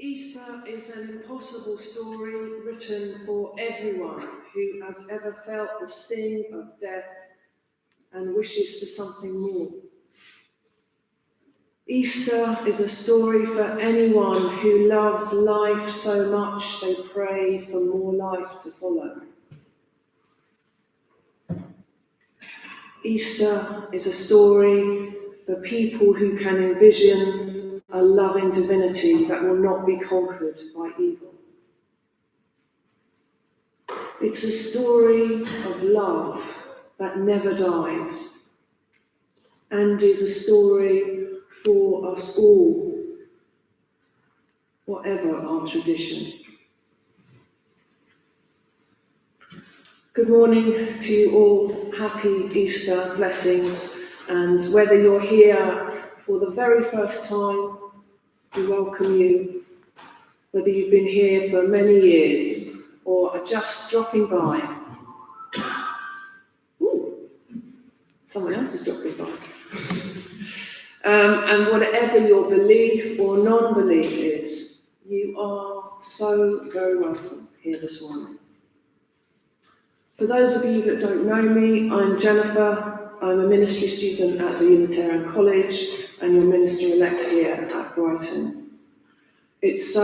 Easter is an impossible story written for everyone who has ever felt the sting of death and wishes for something more. Easter is a story for anyone who loves life so much they pray for more life to follow. Easter is a story for people who can envision a loving divinity that will not be conquered by evil. It's a story of love that never dies, and is a story for us all, whatever our tradition. Good morning to you all. Happy Easter, blessings, and whether you're here for the very first time, we welcome you. Whether you've been here for many years or are just dropping by. Ooh, someone else is dropping by. And whatever your belief or non-belief is, you are so very welcome here this morning. For those of you that don't know me, I'm Jennifer. I'm a ministry student at the Unitarian College and your minister-elect here at Brighton. It's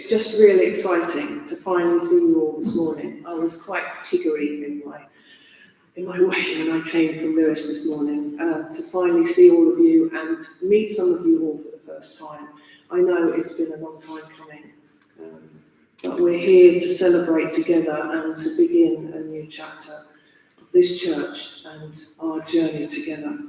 just really exciting to finally see you all this morning. I was quite tiggery in my way when I came from Lewis this morning, to finally see all of you and meet some of you all for the first time. I know it's been a long time coming, but we're here to celebrate together and to begin a new chapter of this church and our journey together.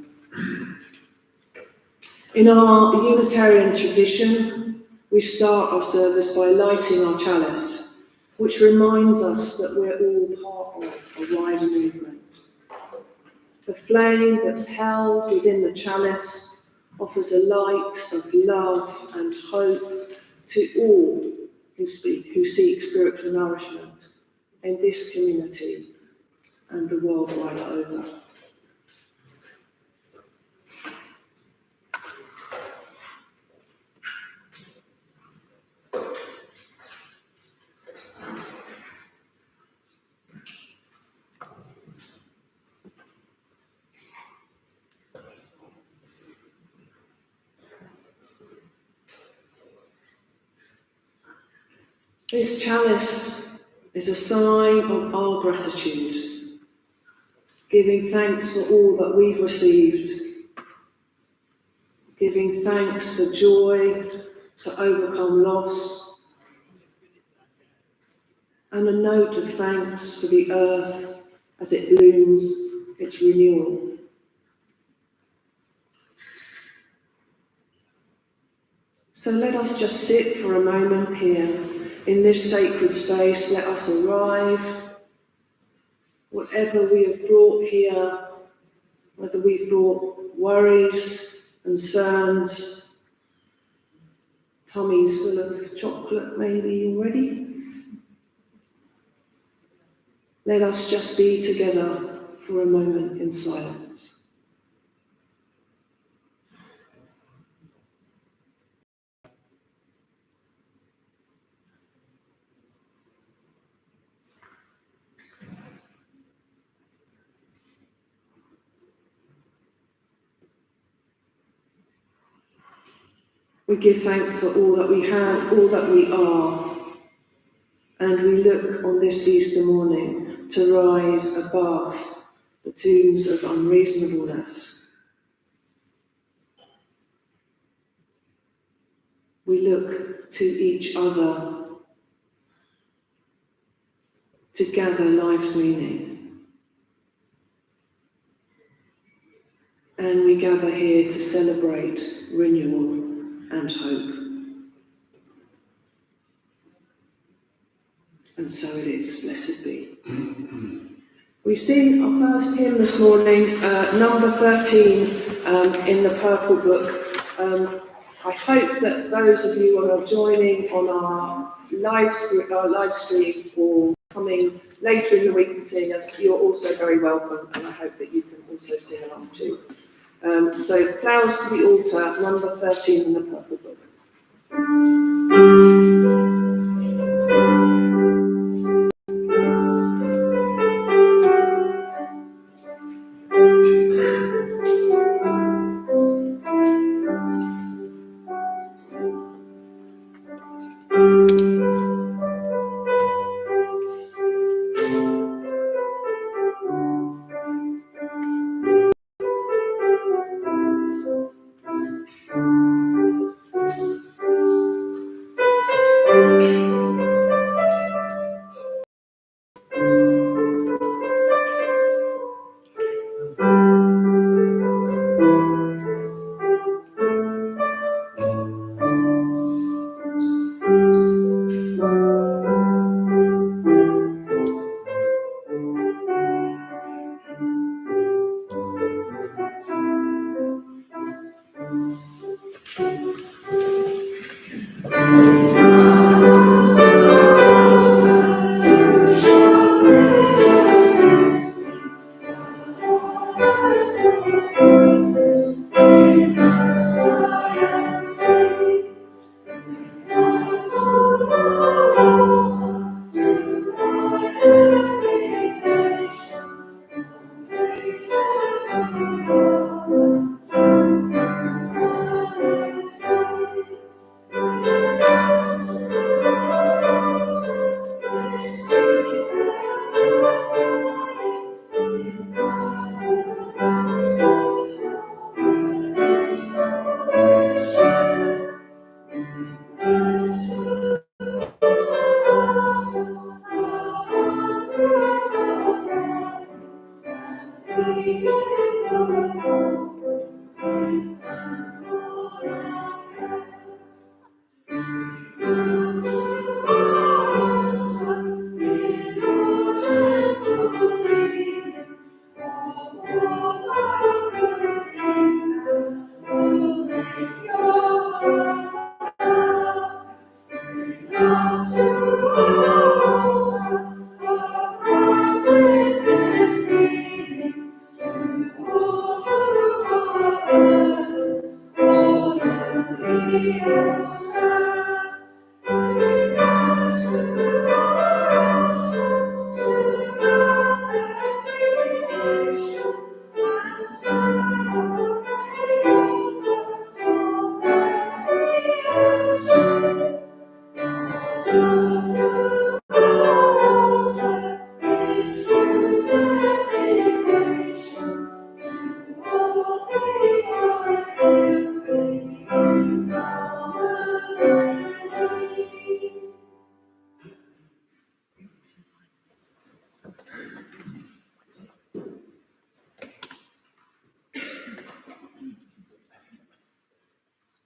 In our Unitarian tradition, we start our service by lighting our chalice, which reminds us that we're all part of a wider movement. The flame that's held within the chalice offers a light of love and hope to all who seek spiritual nourishment in this community and the world wide over. This chalice is a sign of our gratitude, giving thanks for all that we've received, giving thanks for joy to overcome loss, and a note of thanks for the earth as it blooms its renewal. So let us just sit for a moment here in this sacred space. Let us arrive. Whatever we have brought here, whether we've brought worries, concerns, tummies full of chocolate maybe already, let us just be together for a moment in silence. We give thanks for all that we have, all that we are, and we look on this Easter morning to rise above the tombs of unreasonableness. We look to each other to gather life's meaning. And we gather here to celebrate renewal and hope. And so it is, blessed be. We sing our first hymn this morning, number 13 in the Purple Book. I hope that those of you who are joining on our live stream or coming later in the week and seeing us, you're also very welcome, and I hope that you can also sing along too. So Flowers to the Altar, number 13 in the Purple Book.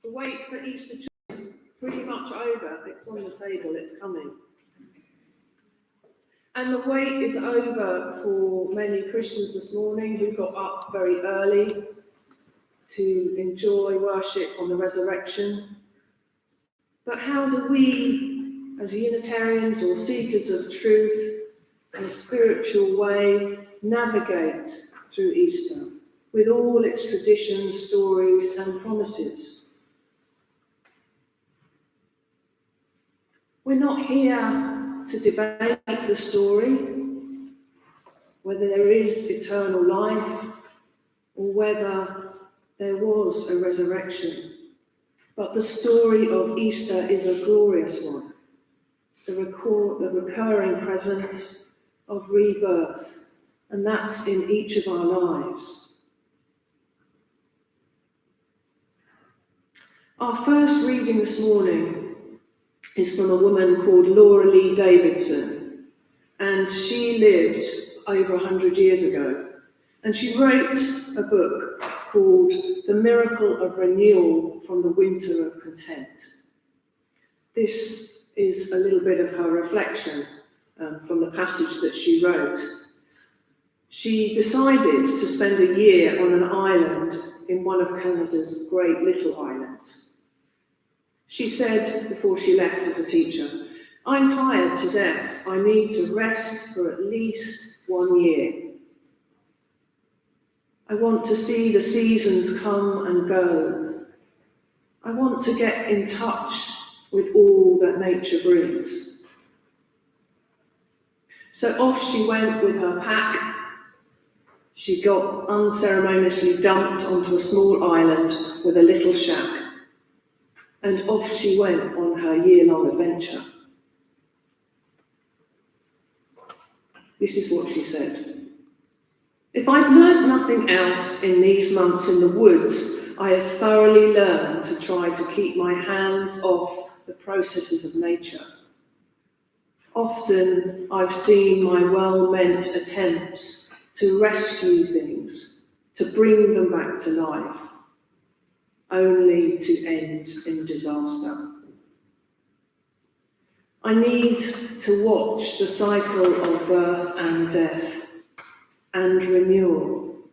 The wait for Easter is pretty much over. It's on the table, it's coming. And the wait is over for many Christians this morning who got up very early to enjoy worship on the resurrection. But how do we, as Unitarians or seekers of truth in a spiritual way, navigate through Easter with all its traditions, stories, and promises? We're not here to debate the story, whether there is eternal life or whether there was a resurrection. But the story of Easter is a glorious one, the recurring presence of rebirth, and that's in each of our lives. Our first reading this morning is from a woman called Laura Lee Davidson, and she lived over 100 years ago, and she wrote a book called The Miracle of Renewal from the Winter of Content. This is a little bit of her reflection from the passage that she wrote. She decided to spend a year on an island in one of Canada's great little islands. She said before she left as a teacher, "I'm tired to death. I need to rest for at least 1 year. I want to see the seasons come and go. I want to get in touch with all that nature brings." So off she went with her pack. She got unceremoniously dumped onto a small island with a little shack. And off she went on her year-long adventure. This is what she said. "If I've learned nothing else in these months in the woods, I have thoroughly learned to try to keep my hands off the processes of nature. Often I've seen my well-meant attempts to rescue things, to bring them back to life, only to end in disaster. I need to watch the cycle of birth and death and renewal,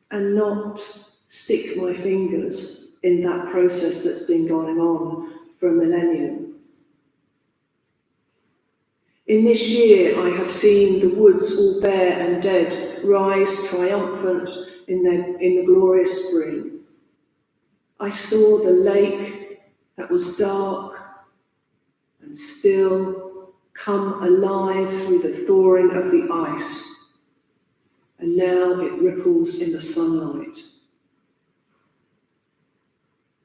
and not stick my fingers in that process that's been going on for a millennium. In this year, I have seen the woods all bare and dead rise triumphant in the glorious spring. I saw the lake that was dark and still come alive through the thawing of the ice, and now it ripples in the sunlight.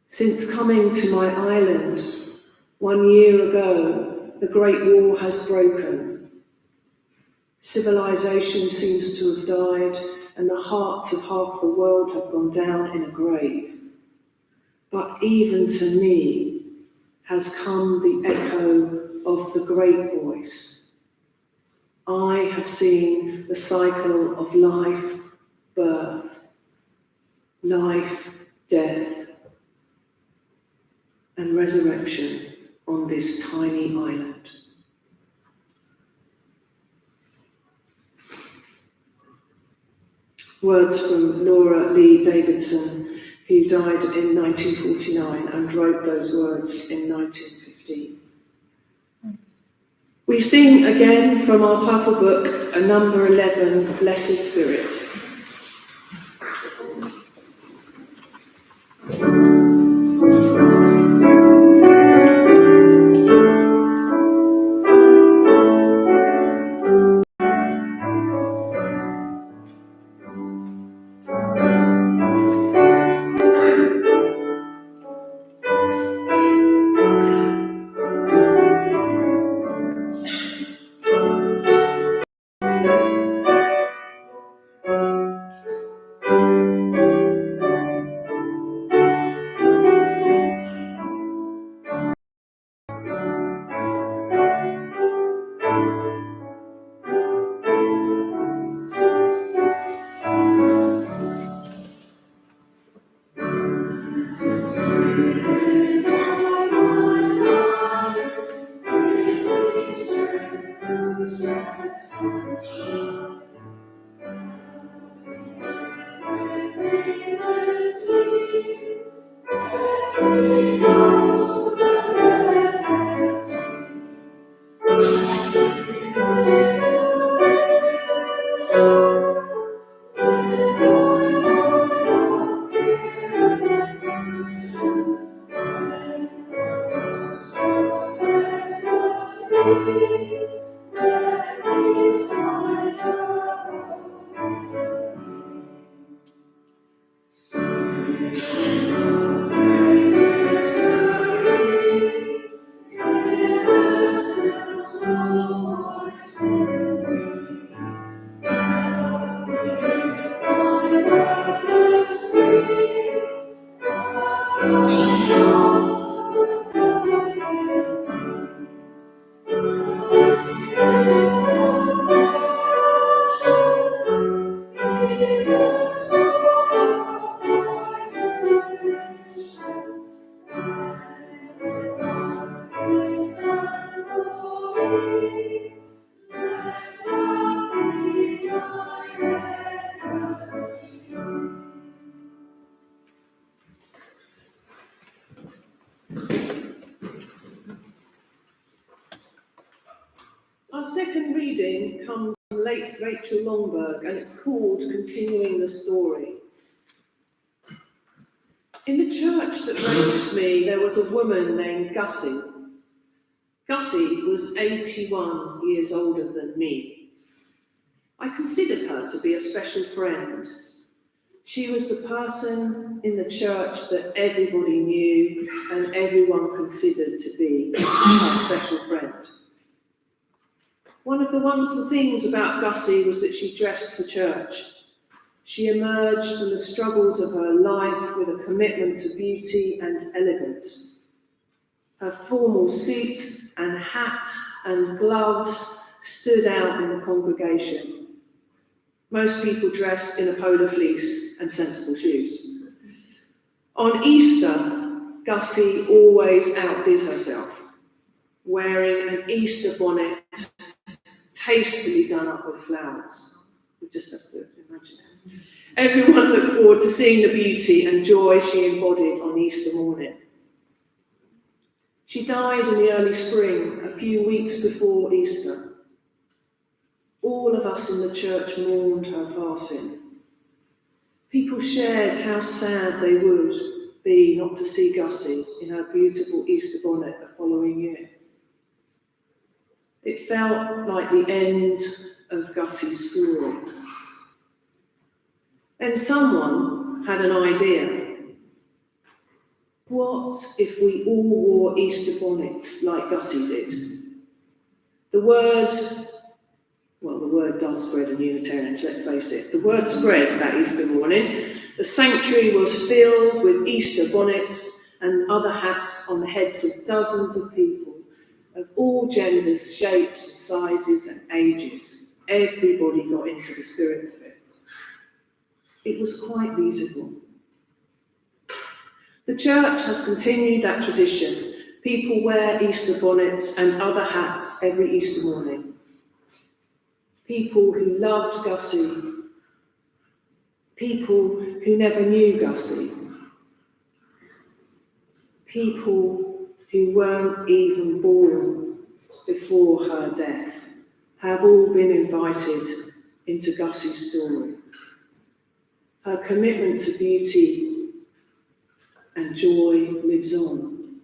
Since coming to my island 1 year ago, the Great War has broken. Civilization seems to have died, and the hearts of half the world have gone down in a grave. But even to me has come the echo of the great voice. I have seen the cycle of life, birth, life, death, and resurrection on this tiny island. Words from Laura Lee Davidson, who died in 1949 and wrote those words in 1915. We sing again from our Purple Book, a number 11, Blessed Spirit. Our second reading comes from late Rachel Longberg, and it's called Continuing the Story. In the church that raised me, there was a woman named Gussie. Gussie was 81 years older than me. I considered her to be a special friend. She was the person in the church that everybody knew and everyone considered to be her special friend. One of the wonderful things about Gussie was that she dressed for church. She emerged from the struggles of her life with a commitment to beauty and elegance. Her formal suit and hat and gloves stood out in the congregation. Most people dressed in a polo fleece and sensible shoes. On Easter, Gussie always outdid herself, wearing an Easter bonnet tastefully done up with flowers. We just have to imagine it. Everyone looked forward to seeing the beauty and joy she embodied on Easter morning. She died in the early spring, a few weeks before Easter. All of us in the church mourned her passing. People shared how sad they would be not to see Gussie in her beautiful Easter bonnet the following year. It felt like the end of Gussie's story. Then someone had an idea. What if we all wore Easter bonnets like Gussie did? The word does spread in Unitarians, let's face it. The word spread that Easter morning. The sanctuary was filled with Easter bonnets and other hats on the heads of dozens of people of all genders, shapes, sizes and ages. Everybody got into the spirit of it. It was quite beautiful. The church has continued that tradition. People wear Easter bonnets and other hats every Easter morning. People who loved Gussie, people who never knew Gussie, people who weren't even born before her death, have all been invited into Gussie's story. Her commitment to beauty and joy lives on.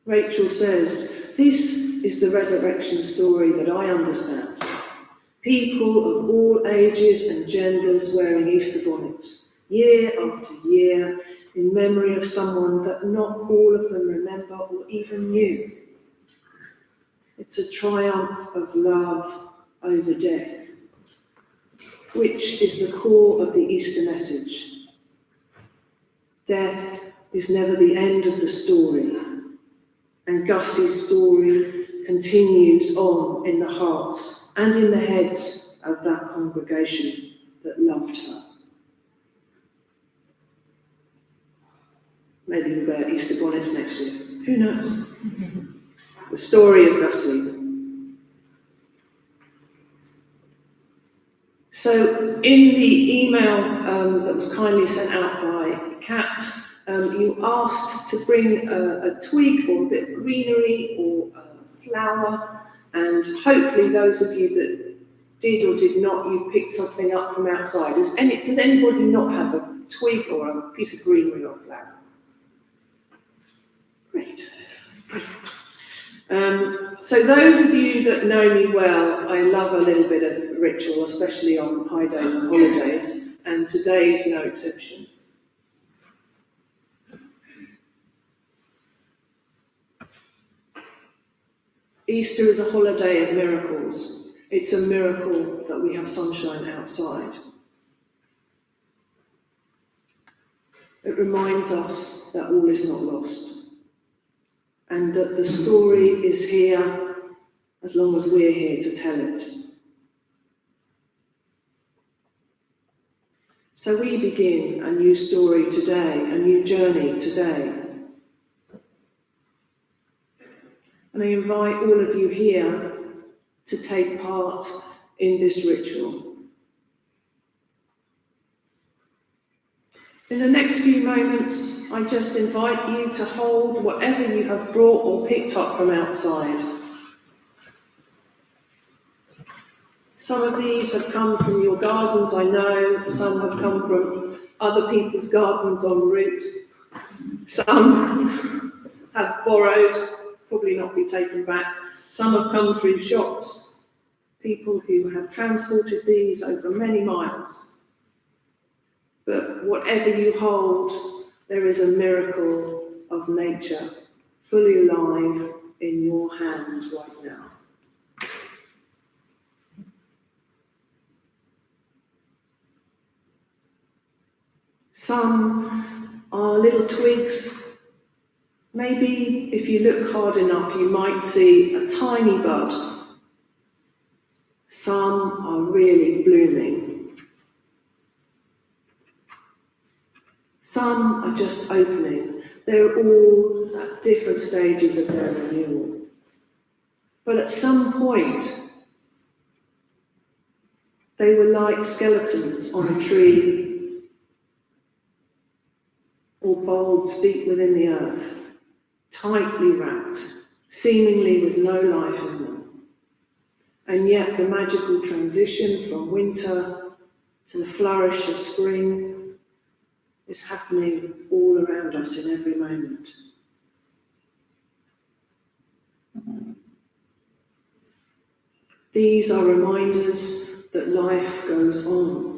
Rachel says, "This is the resurrection story that I understand. People of all ages and genders wearing Easter bonnets, year after year, in memory of someone that not all of them remember or even knew. It's a triumph of love over death, which is the core of the Easter message. Death is never the end of the story, and Gussie's story continues on in the hearts and in the heads of that congregation that loved her." Maybe we'll wear Easter bonnets next year. Who knows? The story of Gussie. So in the email that was kindly sent out by Kat, you asked to bring a twig or a bit of greenery or a flower, and hopefully those of you that did or did not, you picked something up from outside. Does anybody not have a twig or a piece of greenery or flower? Great. So those of you that know me well, I love a little bit of ritual, especially on high days and holidays, and today is no exception. Easter is a holiday of miracles. It's a miracle that we have sunshine outside. It reminds us that all is not lost, and that the story is here as long as we're here to tell it. So we begin a new story today, a new journey today. And I invite all of you here to take part in this ritual. In the next few moments, I just invite you to hold whatever you have brought or picked up from outside. Some of these have come from your gardens, I know. Some have come from other people's gardens en route. Some have borrowed, probably not be taken back. Some have come through shops, people who have transported these over many miles. But whatever you hold, there is a miracle of nature fully alive in your hands right now. Some are little twigs. Maybe if you look hard enough, you might see a tiny bud. Some are really blooming. Some are just opening. They're all at different stages of their renewal. But at some point, they were like skeletons on a tree, or bulbs deep within the earth, tightly wrapped, seemingly with no life in them. And yet the magical transition from winter to the flourish of spring is happening all around us in every moment. These are reminders that life goes on.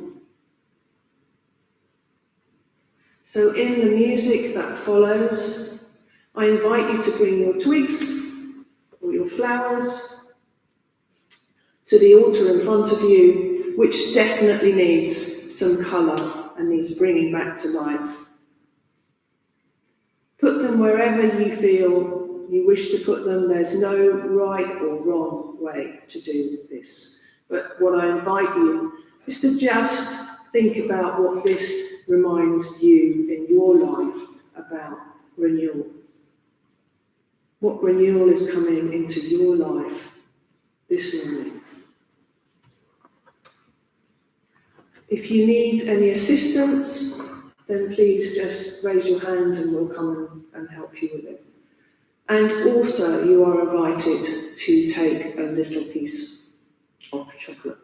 So in the music that follows, I invite you to bring your twigs or your flowers to the altar in front of you, which definitely needs some colour and needs bringing back to life. Put them wherever you feel you wish to put them. There's no right or wrong way to do this. But what I invite you is to just think about what this reminds you in your life about renewal. What renewal is coming into your life this morning? If you need any assistance, then please just raise your hand and we'll come and help you with it. And also, you are invited to take a little piece of chocolate.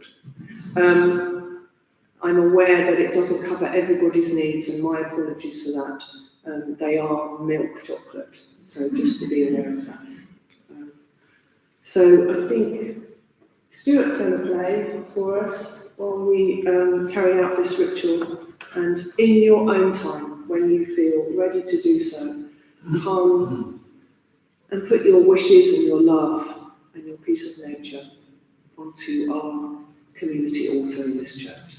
I'm aware that it doesn't cover everybody's needs, and my apologies for that. They are milk chocolate, so just to be aware of that. So I think Stuart's going to play for us while we carry out this ritual, and in your own time, when you feel ready to do so, come and put your wishes and your love and your piece of nature onto our community altar in this church.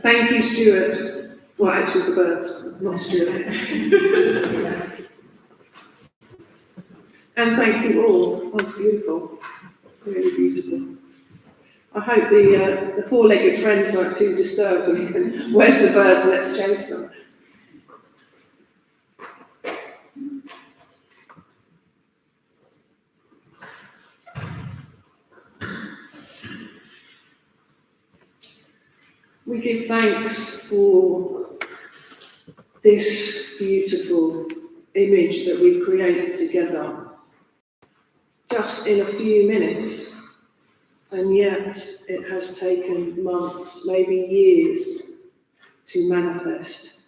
Thank you, Stuart. Well, actually, the birds, not Stuart. And thank you all. That was beautiful. Really beautiful. I hope the four-legged friends weren't too disturbed. Where's the birds? Let's chase them. We give thanks for this beautiful image that we've created together just in a few minutes, and yet it has taken months, maybe years, to manifest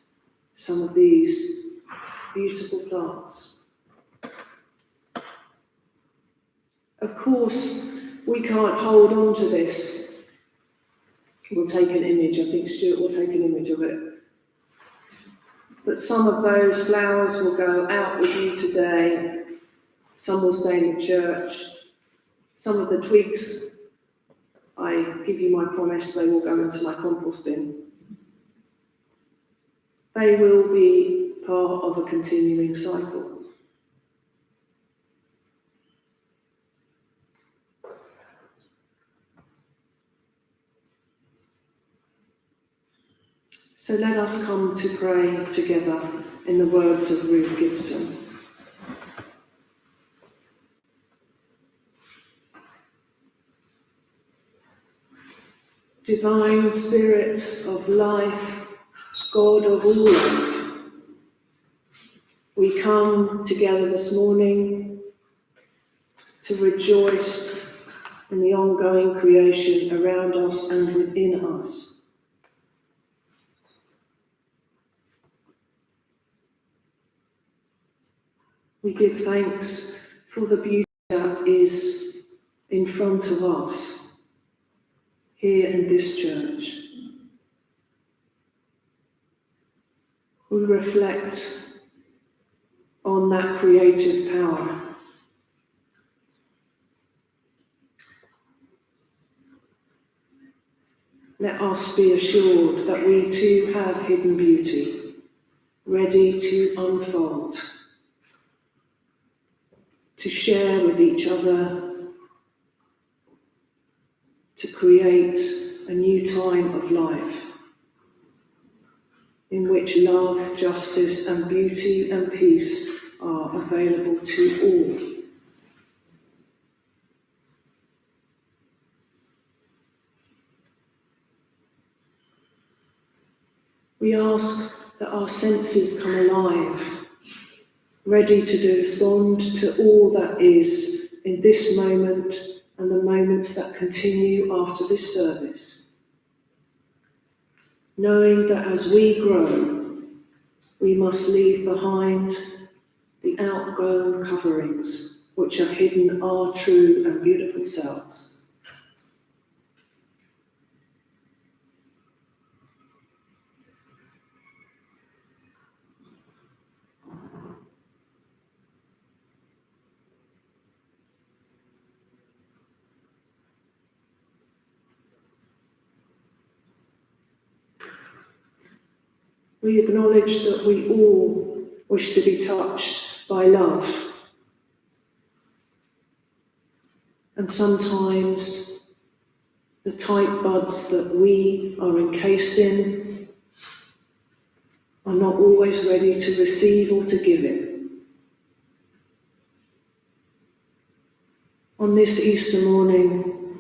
some of these beautiful plants. Of course, we can't hold on to this. We'll take an image. I think Stuart will take an image of it. But some of those flowers will go out with you today. Some will stay in the church. Some of the twigs, I give you my promise, they will go into my compost bin. They will be part of a continuing cycle. So let us come to pray together in the words of Ruth Gibson. Divine Spirit of life, God of all life, we come together this morning to rejoice in the ongoing creation around us and within us. We give thanks for the beauty that is in front of us here in this church. We reflect on that creative power. Let us be assured that we too have hidden beauty, ready to unfold, to share with each other, to create a new time of life in which love, justice and beauty and peace are available to all. We ask that our senses come alive, ready to respond to all that is in this moment and the moments that continue after this service, knowing that as we grow, we must leave behind the outgrown coverings which have hidden our true and beautiful selves. We acknowledge that we all wish to be touched by love. And sometimes the tight buds that we are encased in are not always ready to receive or to give it. On this Easter morning,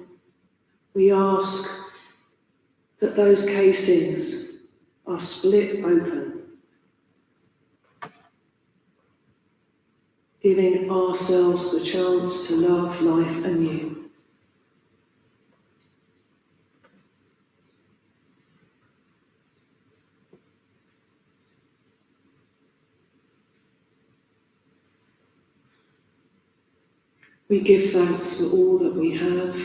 we ask that those casings are split open, giving ourselves the chance to love life anew. We give thanks for all that we have,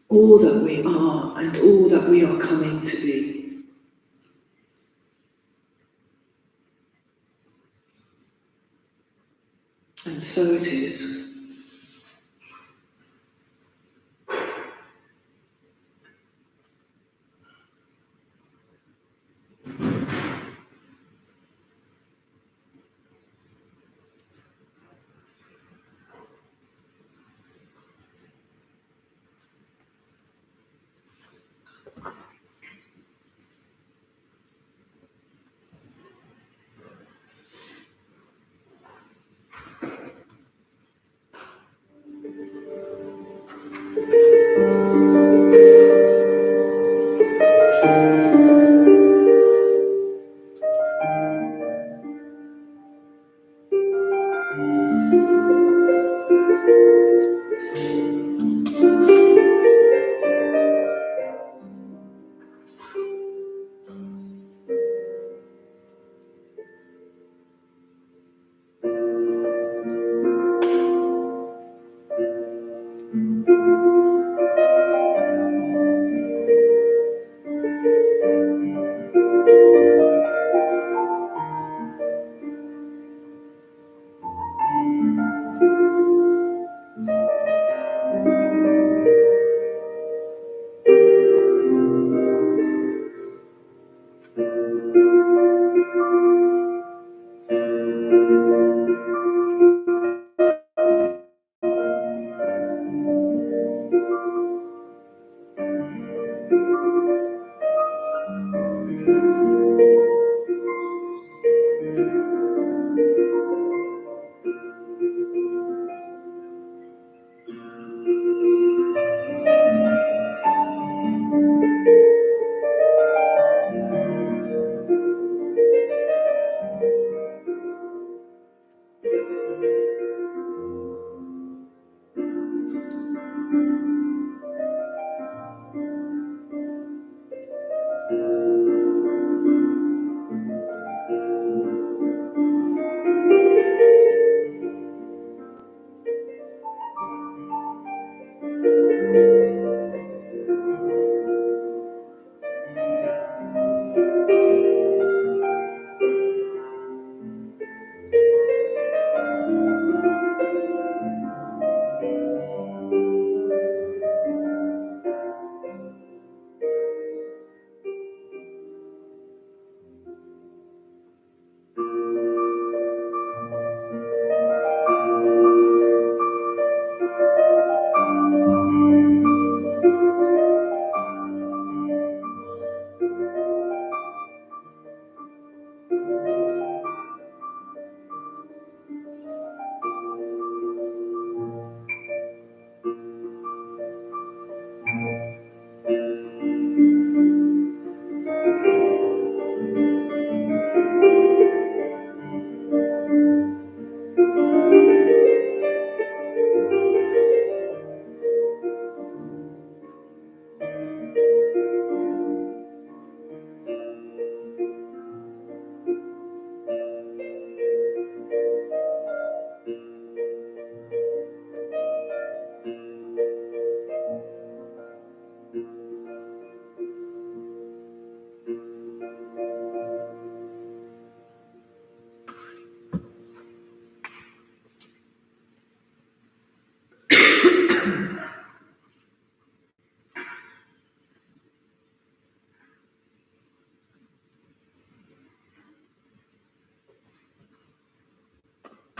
all that we are, and all that we are coming to be. And so it is.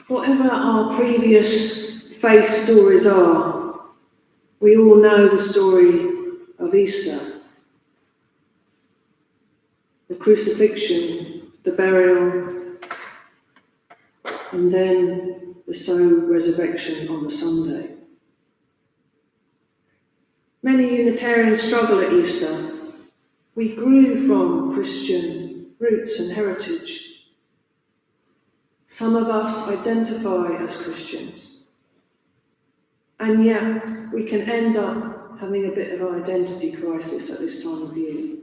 Whatever our previous faith stories are, we all know the story of Easter. The crucifixion, the burial, and then the soul resurrection on the Sunday. Many Unitarians struggle at Easter. We grew from Christian roots and heritage. Some of us identify as Christians, and yet we can end up having a bit of an identity crisis at this time of year.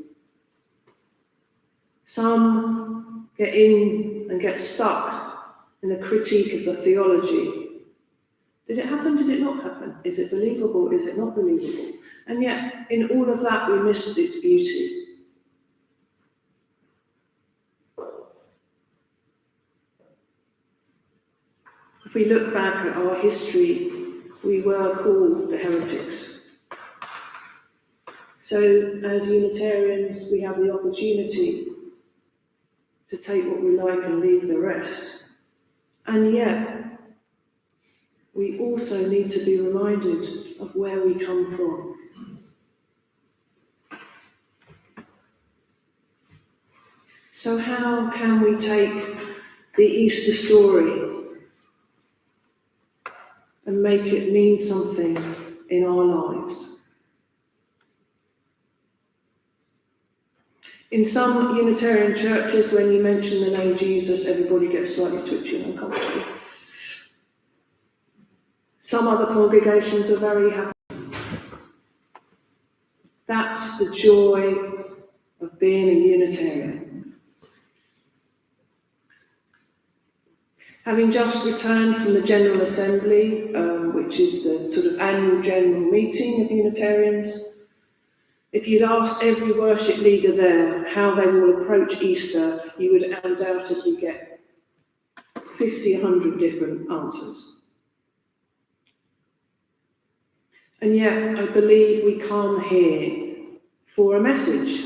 Some get in and get stuck in a critique of the theology. Did it happen? Did it not happen? Is it believable? Is it not believable? And yet, in all of that, we miss its beauty. If we look back at our history, we were called the heretics. So, as Unitarians, we have the opportunity to take what we like and leave the rest. And yet, we also need to be reminded of where we come from. So how can we take the Easter story and make it mean something in our lives? In some Unitarian churches, when you mention the name Jesus, everybody gets slightly twitchy and uncomfortable. Some other congregations are very happy. That's the joy of being a Unitarian. Having just returned from the General Assembly, which is the sort of annual general meeting of Unitarians, if you'd asked every worship leader there how they will approach Easter, you would undoubtedly get 50, 100 different answers. And yet, I believe we come here for a message.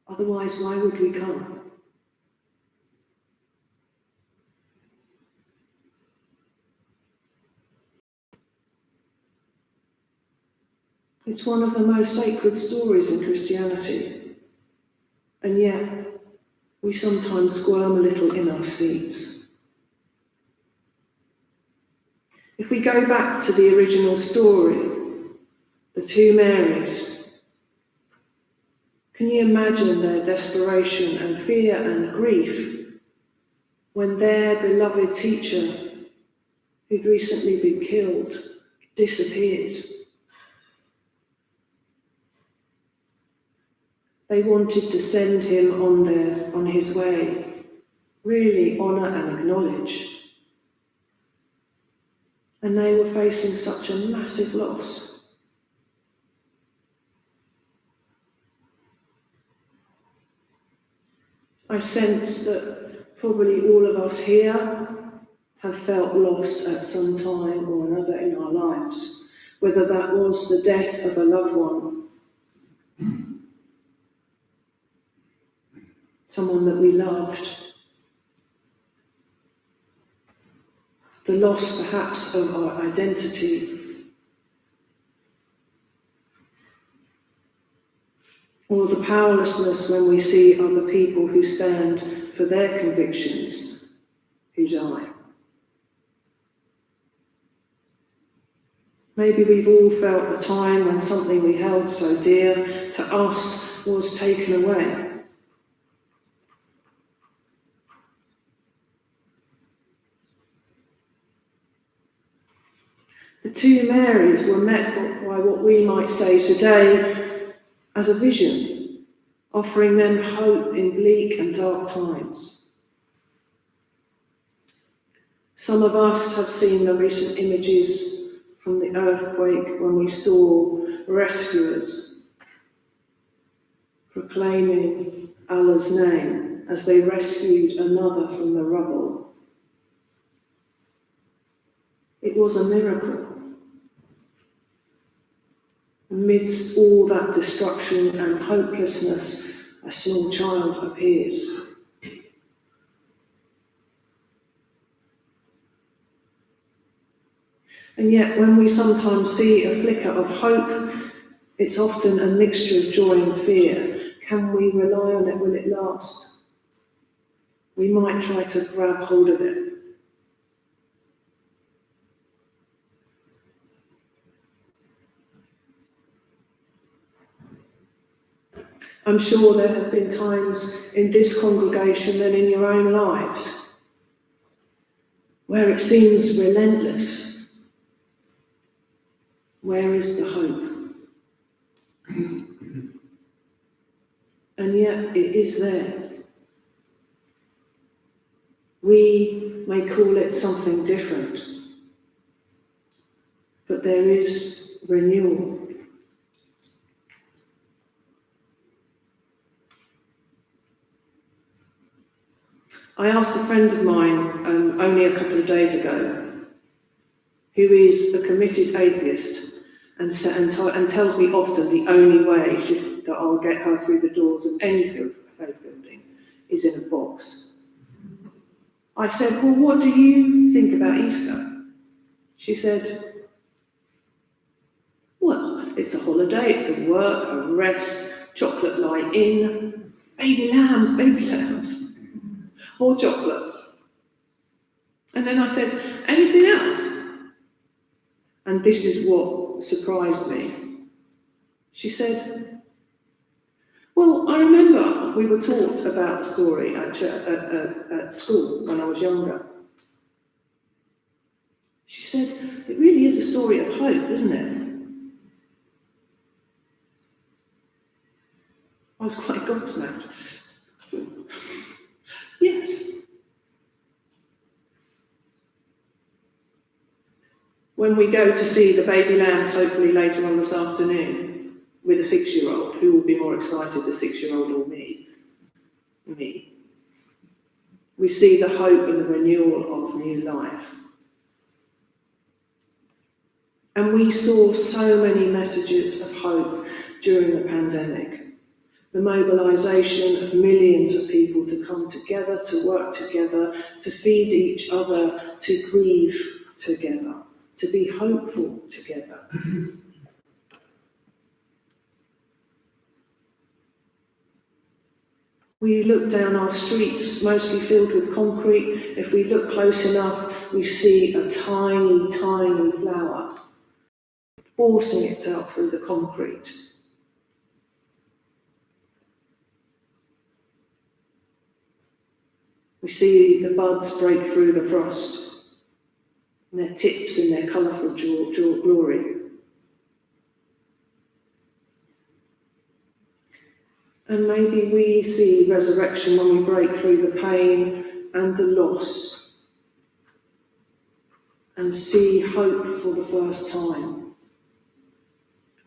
Otherwise, why would we come? It's one of the most sacred stories in Christianity, and yet we sometimes squirm a little in our seats. If we go back to the original story, the two Marys, can you imagine their desperation and fear and grief when their beloved teacher, who'd recently been killed, disappeared? They wanted to send him on his way, really honour and acknowledge. And they were facing such a massive loss. I sense that probably all of us here have felt loss at some time or another in our lives, whether that was the death of a loved one, someone that we loved, the loss perhaps of our identity, or the powerlessness when we see other people who stand for their convictions who die. Maybe we've all felt a time when something we held so dear to us was taken away. The two Marys were met by what we might say today as a vision, offering them hope in bleak and dark times. Some of us have seen the recent images from the earthquake when we saw rescuers proclaiming Allah's name as they rescued another from the rubble. It was a miracle. Amidst all that destruction and hopelessness, a small child appears. And yet, when we sometimes see a flicker of hope, it's often a mixture of joy and fear. Can we rely on it? Will it last? We might try to grab hold of it. I'm sure there have been times in this congregation and in your own lives where it seems relentless. Where is the hope? And yet it is there. We may call it something different, but there is renewal. I asked a friend of mine only a couple of days ago, who is a committed atheist, and tells me often the only way that I'll get her through the doors of any faith building is in a box. I said, well, what do you think about Easter? She said, well, it's a holiday, it's a work, a rest, chocolate lie in, baby lambs, more chocolate. And then I said, anything else? And this is what surprised me. She said, well, I remember we were taught about the story at school when I was younger. She said, it really is a story of hope, isn't it? I was quite gobsmacked. Yes. When we go to see the baby lambs, hopefully later on this afternoon, with a 6-year-old, who will be more excited, the 6-year-old or me? Me. We see the hope and the renewal of new life. And we saw so many messages of hope during the pandemic. The mobilisation of millions of people to come together, to work together, to feed each other, to grieve together, to be hopeful together. We look down our streets, mostly filled with concrete. If we look close enough, we see a tiny, tiny flower forcing itself through the concrete. We see the buds break through the frost, and their tips in their colourful glory. And maybe we see resurrection when we break through the pain and the loss and see hope for the first time.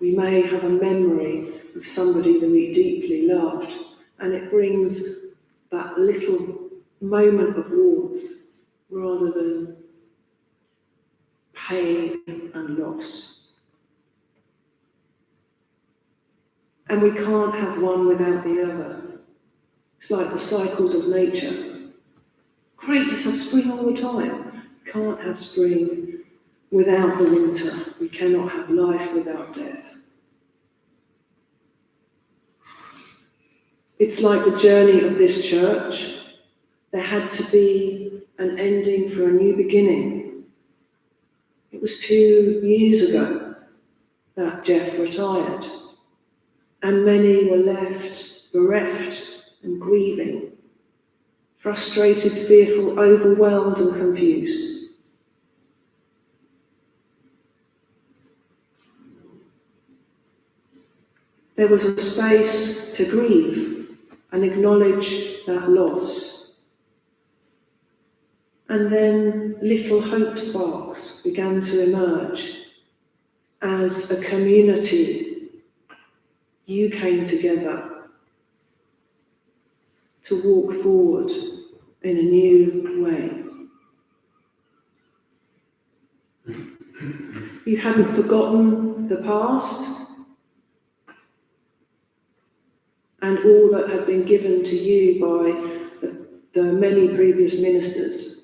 We may have a memory of somebody that we deeply loved, and it brings that little moment of warmth rather than pain and loss. And we can't have one without the other. It's like the cycles of nature. Great, let's have spring all the time. We can't have spring without the winter. We cannot have life without death. It's like the journey of this church. There had to be an ending for a new beginning. It was 2 years ago that Jeff retired, and many were left bereft and grieving, frustrated, fearful, overwhelmed and confused. There was a space to grieve and acknowledge that loss. And then little hope sparks began to emerge as a community. You came together to walk forward in a new way. You hadn't forgotten the past and all that had been given to you by the many previous ministers.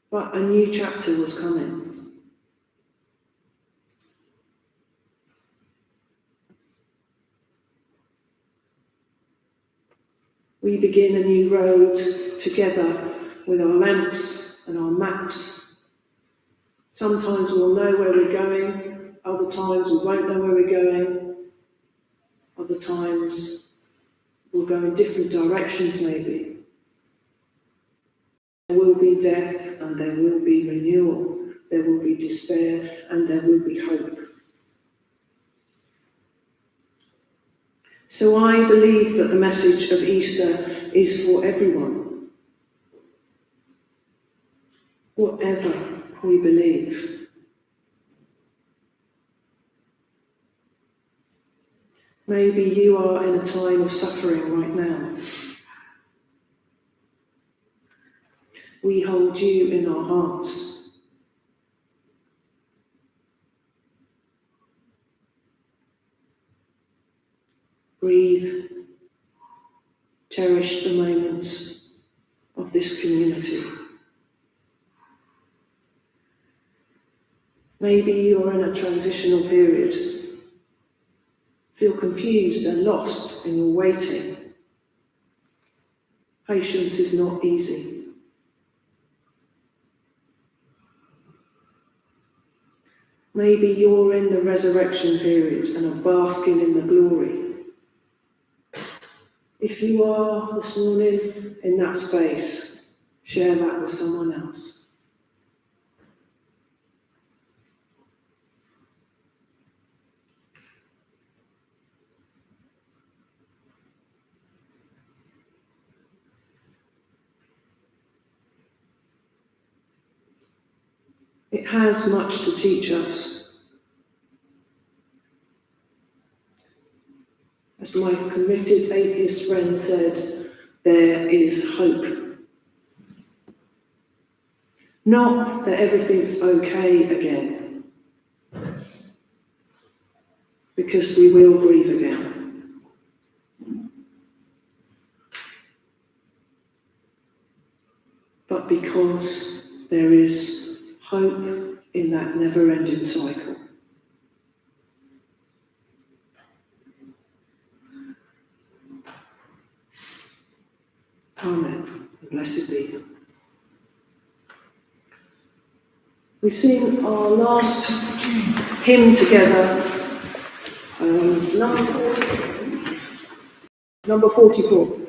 But a new chapter was coming. We begin a new road together with our lamps and our maps. Sometimes we'll know where we're going, other times we won't know where we're going, other times we'll go in different directions maybe. There will be death and there will be renewal, there will be despair and there will be hope. So I believe that the message of Easter is for everyone, whatever we believe. Maybe you are in a time of suffering right now. We hold you in our hearts. Breathe, cherish the moments of this community. Maybe you are in a transitional period. Feel confused and lost in your waiting. Patience is not easy. Maybe you're in the resurrection period and are basking in the glory. If you are this morning in that space, share that with someone else. It has much to teach us. As my committed atheist friend said, there is hope. Not that everything's okay again, because we will breathe again. But because there is hope in that never-ending cycle. Amen. Blessed be. We sing our last hymn together, number 44.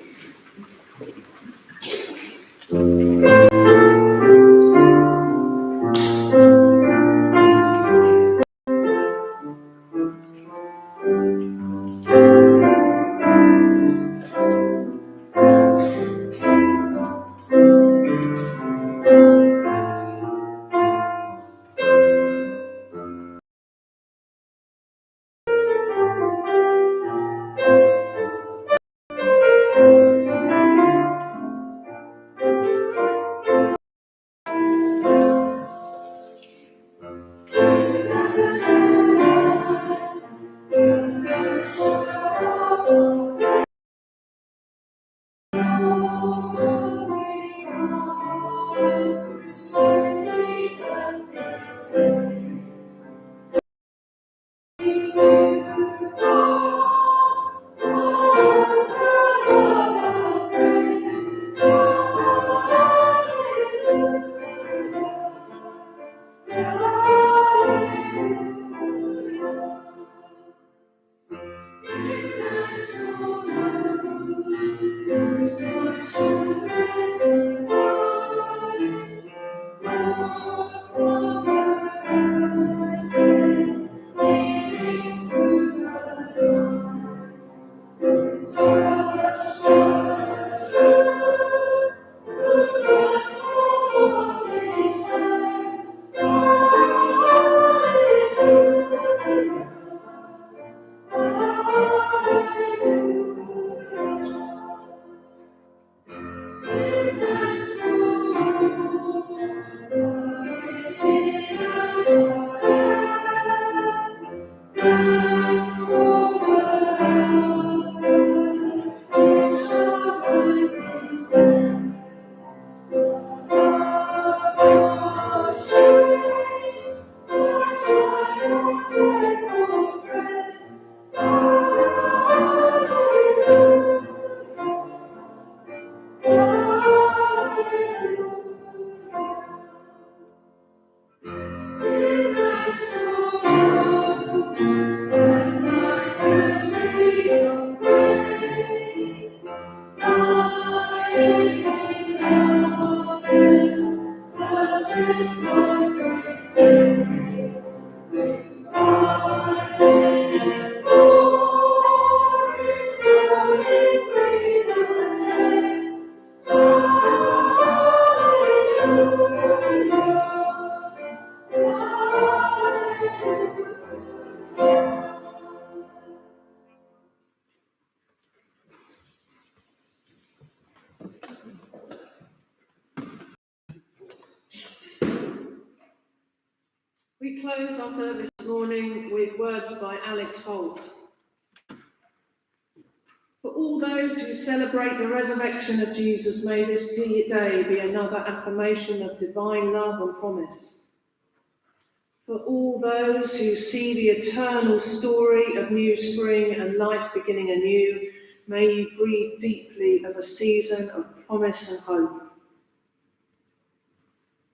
close our service this morning with words by Alex Holt. For all those who celebrate the resurrection of Jesus, may this day be another affirmation of divine love and promise. For all those who see the eternal story of new spring and life beginning anew, may you breathe deeply of a season of promise and hope.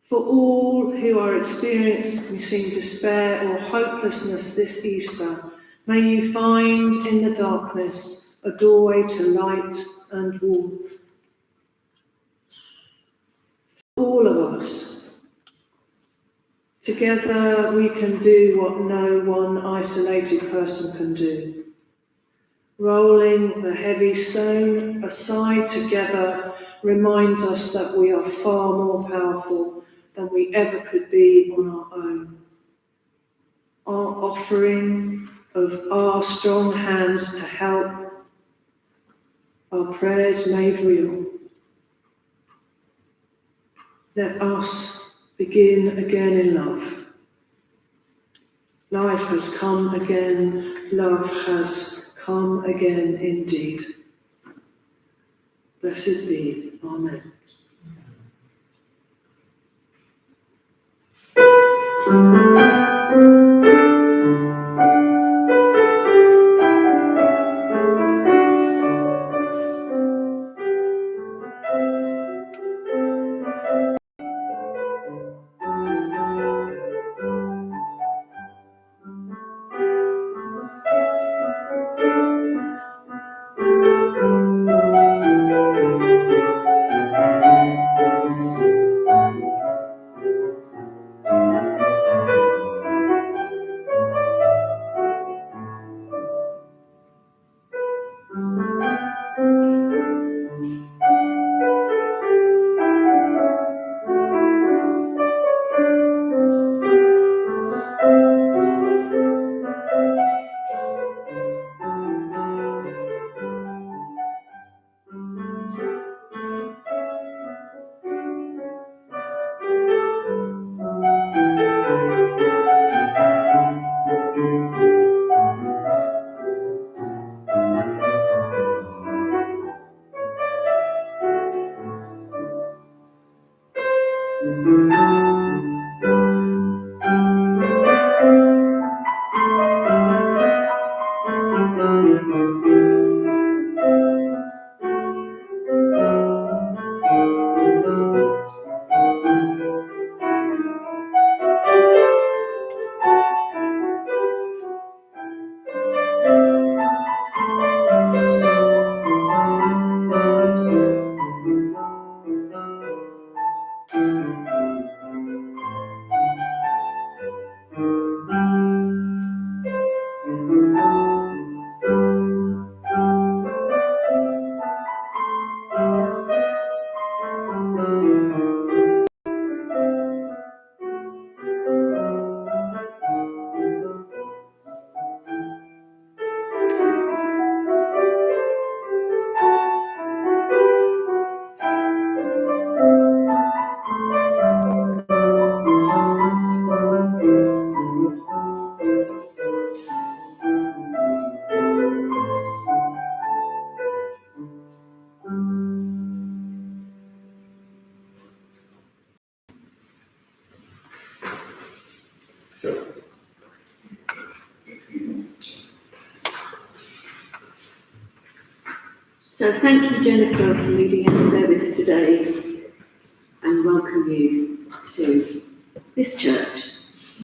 For all who are experiencing despair or hopelessness this Easter, may you find in the darkness a doorway to light and warmth. For all of us, together we can do what no one isolated person can do. Rolling the heavy stone aside together reminds us that we are far more powerful than we ever could be on our own. Our offering of our strong hands to help, our prayers made real. Let us begin again in love. Life has come again, love has come again indeed. Blessed be. Amen. So thank you, Jennifer, for leading our service today and welcome you to this church.